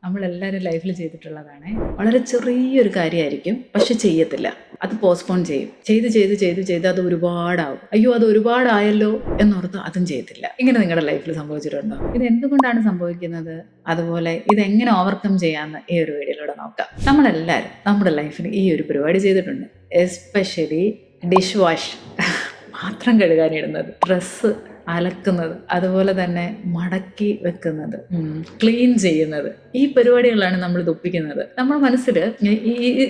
നമ്മളെല്ലാവരും ലൈഫിൽ ചെയ്തിട്ടുള്ളതാണ്. വളരെ ചെറിയൊരു കാര്യമായിരിക്കും, പക്ഷെ ചെയ്യത്തില്ല. അത് പോസ്റ്റ്പോൺ ചെയ്യും. ചെയ്ത് അത് ഒരുപാടാവും. അയ്യോ അത് ഒരുപാടായല്ലോ എന്നോർത്ത് അതും ചെയ്യത്തില്ല. ഇങ്ങനെ നിങ്ങളുടെ ലൈഫിൽ സംഭവിച്ചിട്ടുണ്ടോ? ഇത് എന്തുകൊണ്ടാണ് സംഭവിക്കുന്നത്? അതുപോലെ ഇതെങ്ങനെ ഓവർകം ചെയ്യാമെന്ന് ഈ ഒരു വീഡിയോയിലൂടെ നോക്കാം. നമ്മളെല്ലാവരും നമ്മുടെ ലൈഫിൽ ഈ ഒരു പരിപാടി ചെയ്തിട്ടുണ്ട്. എസ്പെഷ്യലി ഡിഷ് വാഷ്, പാത്രം കഴുകാനിടുന്നത്, ഡ്രസ്സ് അലക്കുന്നത്, അതുപോലെ തന്നെ മടക്കി വെക്കുന്നത്, ക്ലീൻ ചെയ്യുന്നത്, ഈ പരിപാടികളാണ് നമ്മൾ ഒപ്പിക്കുന്നത്. നമ്മുടെ മനസ്സിൽ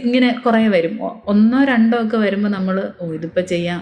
ഇങ്ങനെ കുറേ വരും. ഒന്നോ രണ്ടോ ഒക്കെ വരുമ്പോൾ നമ്മൾ ഇതിപ്പോൾ ചെയ്യാം,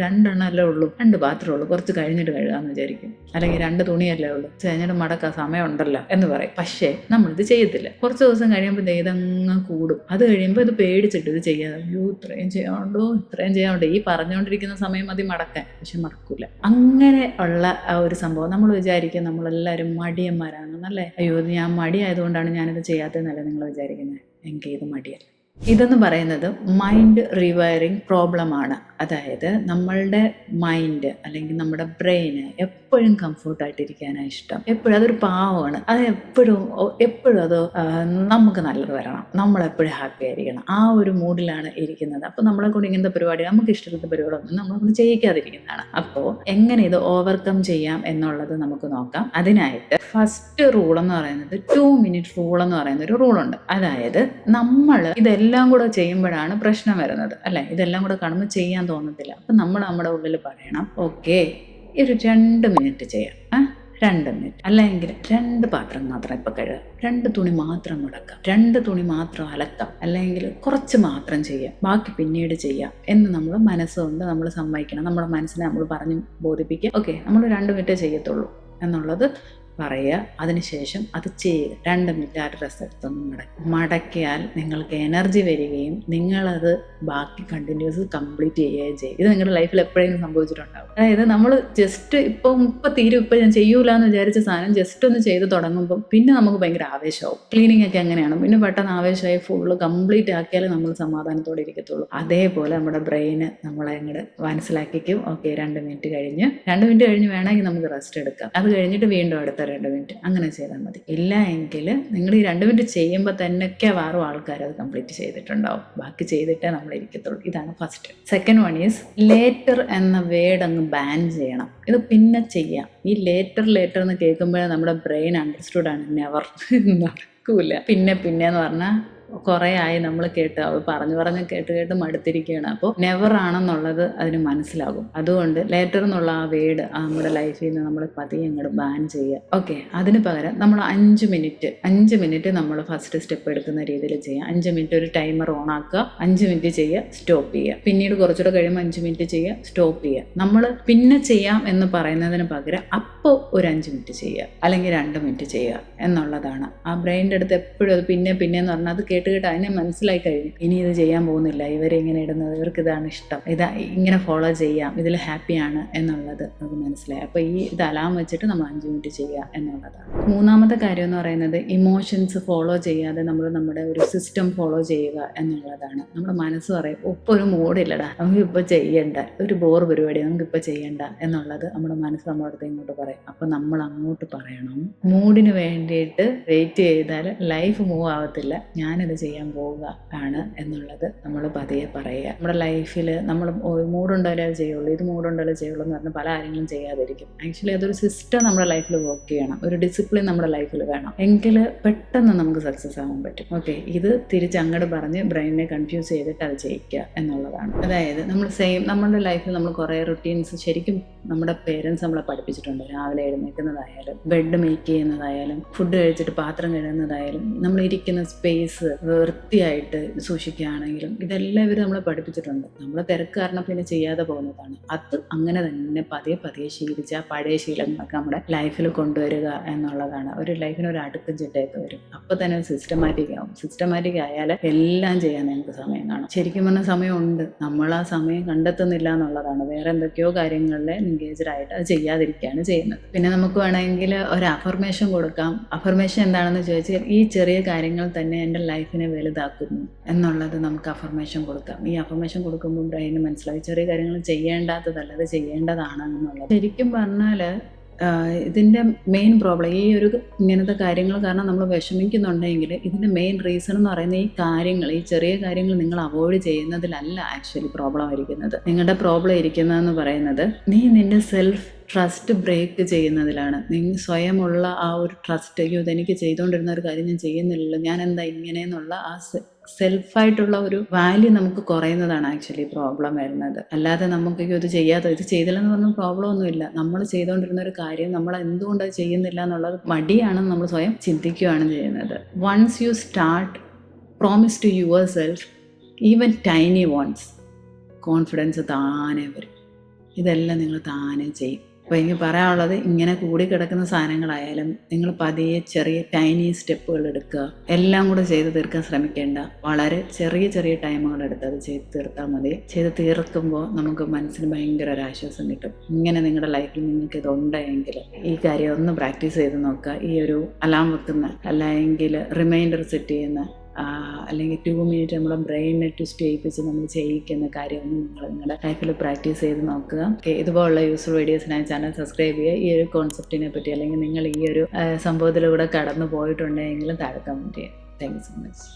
രണ്ടെണ്ണമല്ലേ ഉള്ളൂ, 2 പാത്രമേ ഉള്ളൂ, കുറച്ച് കഴിഞ്ഞിട്ട് കഴുകാമെന്ന് വിചാരിക്കും. അല്ലെങ്കിൽ 2 തുണിയല്ലേ ഉള്ളൂ, കഴിഞ്ഞിട്ട് മടക്കാൻ സമയം ഉണ്ടല്ലോ എന്ന് പറയും. പക്ഷേ നമ്മളിത് ചെയ്യത്തില്ല. കുറച്ച് ദിവസം കഴിയുമ്പോൾ ഇതങ്ങ് കൂടും. അത് കഴിയുമ്പോൾ ഇത് പേടിച്ചിട്ട് ഇത് ചെയ്യാതെ, അയ്യോ ഇത്രയും ചെയ്യാനുണ്ടോ, ഈ പറഞ്ഞുകൊണ്ടിരിക്കുന്ന സമയം മതി മടക്കാൻ, പക്ഷെ മടക്കൂല. അങ്ങനെ ഉള്ള ആ ഒരു സംഭവം നമ്മൾ വിചാരിക്കും നമ്മളെല്ലാവരും മടിയന്മാരാണെന്നല്ലേ. അയ്യോ ഇത് ഞാൻ മടി ആയതുകൊണ്ടാണ് ഞാനിത് ചെയ്യാത്തതെന്നല്ലേ നിങ്ങൾ വിചാരിക്കുന്നത്. എങ്കിൽ ഇത് മടിയല്ല. ഇതെന്ന് പറയുന്നത് മൈൻഡ് റീവയറിങ് പ്രോബ്ലമാണ്. അതായത് നമ്മളുടെ മൈൻഡ് അല്ലെങ്കിൽ നമ്മുടെ ബ്രെയിന് എപ്പോഴും കംഫർട്ടായിട്ടിരിക്കാനാണ് ഇഷ്ടം. എപ്പോഴും അതൊരു പാവമാണ്. അത് എപ്പോഴും അത് നമുക്ക് നല്ലത് വരണം, നമ്മളെപ്പോഴും ഹാപ്പി ആയിരിക്കണം, ആ ഒരു മൂഡിലാണ് ഇരിക്കുന്നത്. അപ്പോൾ നമ്മളെ കൊണ്ട് ഇങ്ങനത്തെ പരിപാടി, നമുക്ക് ഇഷ്ടമുള്ള പരിപാടികളൊന്നും നമ്മളെ കൊണ്ട് ചെയ്യിക്കാതിരിക്കുന്നതാണ്. അപ്പോൾ എങ്ങനെ ഇത് ഓവർകം ചെയ്യാം എന്നുള്ളത് നമുക്ക് നോക്കാം. അതിനായിട്ട് ഫസ്റ്റ് റൂൾ എന്ന് പറയുന്നത് 2 മിനിറ്റ് റൂൾ എന്ന് പറയുന്ന ഒരു റൂളുണ്ട്. അതായത് നമ്മൾ ഇതെല്ലാം കൂടെ ചെയ്യുമ്പോഴാണ് പ്രശ്നം വരുന്നത്, അല്ലെ? ഇതെല്ലാം കൂടെ കാണുമ്പോൾ ചെയ്യാൻ തോന്നത്തില്ല. അപ്പം നമ്മൾ നമ്മുടെ ഉള്ളിൽ പറയണം, ഓക്കെ ഒരു 2 മിനിറ്റ് ചെയ്യാം, 2 മിനിറ്റ്, അല്ലെങ്കിൽ 2 പാത്രം മാത്രം ഇപ്പം കഴുകാം, 2 തുണി മാത്രം മുടക്കാം, 2 തുണി മാത്രം അലക്കാം, അല്ലെങ്കിൽ കുറച്ച് മാത്രം ചെയ്യാം, ബാക്കി പിന്നീട് ചെയ്യാം എന്ന് നമ്മൾ മനസ്സുകൊണ്ട് നമ്മൾ സമ്മതിക്കണം. നമ്മുടെ മനസ്സിനെ നമ്മൾ പറഞ്ഞ് ബോധിപ്പിക്കുക. ഓക്കെ നമ്മൾ 2 മിനിറ്റേ ചെയ്യത്തുള്ളൂ എന്നുള്ളത് പറയുക. അതിനുശേഷം അത് ചെയ്യുക. 2 മിനിറ്റ് ആ ഡ്രസ്സ് എടുത്തൊന്ന് മടക്കിയാൽ നിങ്ങൾക്ക് എനർജി വരികയും നിങ്ങളത് ബാക്കി കണ്ടിന്യൂസ് കംപ്ലീറ്റ് ചെയ്യുകയും ചെയ്യും. ഇത് നിങ്ങളുടെ ലൈഫിൽ എപ്പോഴെങ്കിലും സംഭവിച്ചിട്ടുണ്ടാവും. അതായത് നമ്മൾ ജസ്റ്റ് ഇപ്പം തീരും, ഇപ്പം ഞാൻ ചെയ്യൂല എന്ന് വിചാരിച്ച സാധനം ജസ്റ്റ് ഒന്ന് ചെയ്ത് തുടങ്ങുമ്പം പിന്നെ നമുക്ക് ഭയങ്കര ആവേശമാവും. ക്ലീനിങ് ഒക്കെ അങ്ങനെയാണ്. പിന്നെ പെട്ടെന്ന് ആവേശമായി ഫുള്ള് കംപ്ലീറ്റ് ആക്കിയാലേ നമ്മൾ സമാധാനത്തോടെ ഇരിക്കത്തുള്ളൂ. അതേപോലെ നമ്മുടെ ബ്രെയിന് നമ്മളെ അങ്ങോട്ട് മനസ്സിലാക്കിക്കും, ഓക്കെ 2 മിനിറ്റ് കഴിഞ്ഞ് വേണമെങ്കിൽ നമുക്ക് റെസ്റ്റ് എടുക്കാം, അത് കഴിഞ്ഞിട്ട് വീണ്ടും അടുത്ത 2 മിനിറ്റ്, അങ്ങനെ ചെയ്താൽ മതി. ഇല്ല എങ്കിൽ നിങ്ങൾ ഈ 2 മിനിറ്റ് ചെയ്യുമ്പോൾ തന്നെയൊക്കെ വേറെ ആൾക്കാർ അത് കംപ്ലീറ്റ് ചെയ്തിട്ടുണ്ടാവും. ബാക്കി ചെയ്തിട്ടേ നമ്മൾ ഇരിക്കത്തുള്ളൂ. ഇതാണ് first. Second one is later എന്ന വേർഡ് അങ്ങ് ബാൻ ചെയ്യണം. ഇത് പിന്നെ ചെയ്യാം. ഈ ലേറ്റർ എന്ന് കേൾക്കുമ്പോഴേ നമ്മുടെ ബ്രെയിൻ അണ്ടർസ്റ്റുഡ് ആണ്, നെവർ നടക്കൂല. പിന്നെ എന്ന് പറഞ്ഞാൽ കുറേ ആയി നമ്മൾ കേട്ട്, അത് പറഞ്ഞ് കേട്ട് മടുത്തിരിക്കുകയാണ്. അപ്പോൾ നെവർ ആണെന്നുള്ളത് അതിന് മനസ്സിലാകും. അതുകൊണ്ട് ലേറ്റർ എന്നുള്ള ആ വേർഡ് നമ്മുടെ ലൈഫിൽ നിന്ന് നമ്മൾ പതിയെ അങ്ങോട്ട് ബാൻ ചെയ്യുക. ഓക്കെ, അതിന് പകരം നമ്മൾ 5 മിനിറ്റ് നമ്മൾ ഫസ്റ്റ് സ്റ്റെപ്പ് എടുക്കുന്ന രീതിയിൽ ചെയ്യാം. 5 മിനിറ്റ് ഒരു ടൈമർ ഓൺ ആക്കുക, 5 മിനിറ്റ് ചെയ്യുക, സ്റ്റോപ്പ് ചെയ്യുക. പിന്നീട് കുറച്ചുകൂടെ കഴിയുമ്പോൾ 5 മിനിറ്റ് ചെയ്യുക, സ്റ്റോപ്പ് ചെയ്യുക. നമ്മൾ പിന്നെ ചെയ്യാം എന്ന് പറയുന്നതിന് പകരം അപ്പോൾ ഒരു 5 മിനിറ്റ് ചെയ്യുക, അല്ലെങ്കിൽ 2 മിനിറ്റ് ചെയ്യുക എന്നുള്ളതാണ്. ആ ബ്രെയിൻ്റെ അടുത്ത് എപ്പോഴും അത് പിന്നെ എന്ന് പറഞ്ഞാൽ അത് കേട്ട് അതിനെ മനസ്സിലായി കഴിഞ്ഞു, ഇനി ഇത് ചെയ്യാൻ പോകുന്നില്ല, ഇവരിങ്ങനെ ഇടുന്നത്, ഇവർക്ക് ഇതാണ് ഇഷ്ടം, ഇങ്ങനെ ഫോളോ ചെയ്യാം, ഇതിൽ ഹാപ്പിയാണ് എന്നുള്ളത് നമുക്ക് മനസ്സിലായി. അപ്പോൾ ഇത് അലാം വെച്ചിട്ട് നമ്മൾ 5 മിനിറ്റ് ചെയ്യുക എന്നുള്ളതാണ്. മൂന്നാമത്തെ കാര്യം എന്ന് പറയുന്നത് ഇമോഷൻസ് ഫോളോ ചെയ്യാതെ നമ്മൾ നമ്മുടെ ഒരു സിസ്റ്റം ഫോളോ ചെയ്യുക എന്നുള്ളതാണ്. നമ്മുടെ മനസ്സ് പറയും, ഇപ്പോൾ ഒരു മൂഡില്ലടാ, നമുക്കിപ്പോൾ ചെയ്യണ്ട, ഒരു ബോർ പരിപാടി നമുക്കിപ്പോൾ ചെയ്യണ്ട എന്നുള്ളത് നമ്മുടെ മനസ്സ് നമ്മുടെ അടുത്ത് ഇങ്ങോട്ട് പറയും. അപ്പോൾ നമ്മൾ അങ്ങോട്ട് പറയണം, മൂഡിന് വേണ്ടിയിട്ട് വെയിറ്റ് ചെയ്താൽ ലൈഫ് മൂവ് ആവത്തില്ല, ഞാനിത് ചെയ്യാൻ പോവുക ആണ് എന്നുള്ളത് നമ്മൾ പതിയെ പറയുക. നമ്മുടെ ലൈഫിൽ നമ്മൾ മൂടുണ്ടായാലേ ചെയ്യുള്ളൂ, ഇത് മൂടുണ്ടായാലേ ചെയ്യുള്ളൂ എന്ന് പറഞ്ഞാൽ പല കാര്യങ്ങളും ചെയ്യാതിരിക്കും. ആക്ച്വലി അതൊരു സിസ്റ്റം നമ്മുടെ ലൈഫിൽ വർക്ക് ചെയ്യണം, ഒരു ഡിസിപ്ലിൻ നമ്മുടെ ലൈഫിൽ വേണം, എങ്കിൽ പെട്ടെന്ന് നമുക്ക് സക്സസ് ആവാൻ പറ്റും. ഓക്കെ, ഇത് തിരിച്ചങ്ങോട്ട് പറഞ്ഞ് ബ്രെയിനിനെ കൺഫ്യൂസ് ചെയ്തിട്ട് അത് ചെയ്യിക്കുക എന്നുള്ളതാണ്. അതായത് നമ്മളുടെ ലൈഫിൽ നമ്മൾ കുറേ റുട്ടീൻസ് ശരിക്കും നമ്മുടെ പേരൻസ് നമ്മളെ പഠിപ്പിച്ചിട്ടുണ്ട്. രാവിലെ എഴുന്നേൽക്കുന്നതായാലും, ബെഡ് മേക്ക് ചെയ്യുന്നതായാലും, ഫുഡ് കഴിച്ചിട്ട് പാത്രം കഴുകുന്നതായാലും, നമ്മൾ ഇരിക്കുന്ന സ്പേസ് വൃത്തിയായിട്ട് സൂക്ഷിക്കുകയാണെങ്കിലും ഇതെല്ലാം ഇവർ നമ്മളെ പഠിപ്പിച്ചിട്ടുണ്ട്. നമ്മൾ തിരക്ക് കാരണം പിന്നെ ചെയ്യാതെ പോകുന്നതാണ്. അത് അങ്ങനെ തന്നെ പതിയെ ശീലിച്ച് ആ പഴയ ശീലങ്ങളൊക്കെ നമ്മുടെ ലൈഫിൽ കൊണ്ടുവരിക എന്നുള്ളതാണ്. ഒരു ലൈഫിന് ഒരു അടുക്കും ചിട്ടയൊക്കെ വരും. അപ്പോൾ തന്നെ സിസ്റ്റമാറ്റിക് ആവും. സിസ്റ്റമാറ്റിക് ആയാൽ എല്ലാം ചെയ്യാൻ നിങ്ങൾക്ക് സമയം കാണും. ശരിക്കും പറഞ്ഞ സമയമുണ്ട്, നമ്മൾ ആ സമയം കണ്ടെത്തുന്നില്ല എന്നുള്ളതാണ്. വേറെ എന്തൊക്കെയോ കാര്യങ്ങളിൽ എൻഗേജ്ഡ് ആയിട്ട് അത് ചെയ്യാതിരിക്കുകയാണ് ചെയ്യുന്നത്. പിന്നെ നമുക്ക് വേണമെങ്കിൽ ഒരു അഫർമേഷൻ കൊടുക്കാം. അഫർമേഷൻ എന്താണെന്ന് ചോദിച്ചാൽ, ഈ ചെറിയ കാര്യങ്ങൾ തന്നെ എൻ്റെ ലൈഫിനെ വലുതാക്കുന്നു എന്നുള്ളത് നമുക്ക് അഫർമേഷൻ കൊടുക്കാം. ഈ അഫർമേഷൻ കൊടുക്കുമ്പോൾ ബ്രെയിന് മനസ്സിലായി ചെറിയ കാര്യങ്ങൾ ചെയ്യേണ്ടാത്തതല്ല, അത് ചെയ്യേണ്ടതാണ് എന്നുള്ളത്. ശരിക്കും പറഞ്ഞാൽ ഇതിൻ്റെ മെയിൻ പ്രോബ്ലം ഈ ഒരു ഇങ്ങനത്തെ കാര്യങ്ങൾ കാരണം നമ്മൾ വിഷമിക്കുന്നുണ്ടെങ്കിൽ ഇതിൻ്റെ മെയിൻ റീസൺ എന്ന് പറയുന്നത് ഈ കാര്യങ്ങൾ, ഈ ചെറിയ കാര്യങ്ങൾ നിങ്ങൾ അവോയ്ഡ് ചെയ്യുന്നതിലല്ല ആക്ച്വലി പ്രോബ്ലം ഇരിക്കുന്നത്. നിങ്ങളുടെ പ്രോബ്ലം ഇരിക്കുന്നതെന്ന് പറയുന്നത് നീ നിൻ്റെ സെൽഫ് ട്രസ്റ്റ് ബ്രേക്ക് ചെയ്യുന്നതിലാണ്. നിങ്ങൾ സ്വയമുള്ള ആ ഒരു ട്രസ്റ്റ്, അയ്യോ ഇതെനിക്ക് ചെയ്തുകൊണ്ടിരുന്ന ഒരു കാര്യം ഞാൻ ചെയ്യുന്നില്ലല്ലോ, ഞാൻ എന്താ ഇങ്ങനെയെന്നുള്ള ആ സെൽഫായിട്ടുള്ള ഒരു വാല്യൂ നമുക്ക് കുറയുന്നതാണ് ആക്ച്വലി പ്രോബ്ലം വരുന്നത്. അല്ലാതെ നമുക്ക് ഇത് ചെയ്യാതെ ഇത് ചെയ്തില്ലെന്ന് പറഞ്ഞ പ്രോബ്ലം ഒന്നുമില്ല. നമ്മൾ ചെയ്തുകൊണ്ടിരുന്ന ഒരു കാര്യം നമ്മൾ എന്തുകൊണ്ട് അത് ചെയ്യുന്നില്ല എന്നുള്ളത് മടിയാണെന്ന് നമ്മൾ സ്വയം ചിന്തിക്കുകയാണ് ചെയ്യുന്നത്. Once you start promise to yourself even tiny ones, confidence താനെ വരും. ഇതെല്ലാം നിങ്ങൾ താനെ ചെയ്യും. അപ്പോൾ എനിക്ക് പറയാനുള്ളത്, ഇങ്ങനെ കൂടിക്കിടക്കുന്ന സാധനങ്ങളായാലും നിങ്ങൾ പതിയെ ചെറിയ ടൈനി സ്റ്റെപ്പുകൾ എടുക്കുക. എല്ലാം കൂടെ ചെയ്ത് തീർക്കാൻ ശ്രമിക്കേണ്ട. വളരെ ചെറിയ ചെറിയ ടൈമുകൾ എടുത്ത് അത് ചെയ്ത് തീർത്താൽ മതി. ചെയ്ത് തീർക്കുമ്പോൾ നമുക്ക് മനസ്സിന് ഭയങ്കര ഒരു ആശ്വാസം കിട്ടും. ഇങ്ങനെ നിങ്ങളുടെ ലൈഫിൽ നിങ്ങൾക്ക് ഇതുണ്ടെങ്കിൽ ഈ കാര്യം ഒന്ന് പ്രാക്ടീസ് ചെയ്ത് നോക്കുക. ഈ ഒരു അലാം വെക്കുന്ന, അല്ലെങ്കിൽ റിമൈൻഡർ സെറ്റ് ചെയ്യുന്ന, അല്ലെങ്കിൽ 2 മിനിറ്റ് നമ്മുടെ ബ്രെയിനിനെ ട്വിസ്റ്റ് ചെയ്യിപ്പിച്ച് നമ്മൾ ചെയ്യിക്കുന്ന കാര്യമൊന്നും നിങ്ങൾ നിങ്ങളുടെ ലൈഫിൽ പ്രാക്ടീസ് ചെയ്ത് നോക്കുക. ഇതുപോലുള്ള യൂസ്ഫുൾ വീഡിയോസിനായി ചാനൽ സബ്സ്ക്രൈബ് ചെയ്യുക. ഈ ഒരു കോൺസെപ്റ്റിനെ പറ്റി അല്ലെങ്കിൽ നിങ്ങൾ ഈ ഒരു സംഭവത്തിലൂടെ കടന്നു പോയിട്ടുണ്ടെങ്കിലും താഴെ കമൻറ്റ് ചെയ്യുക. Thank you so much.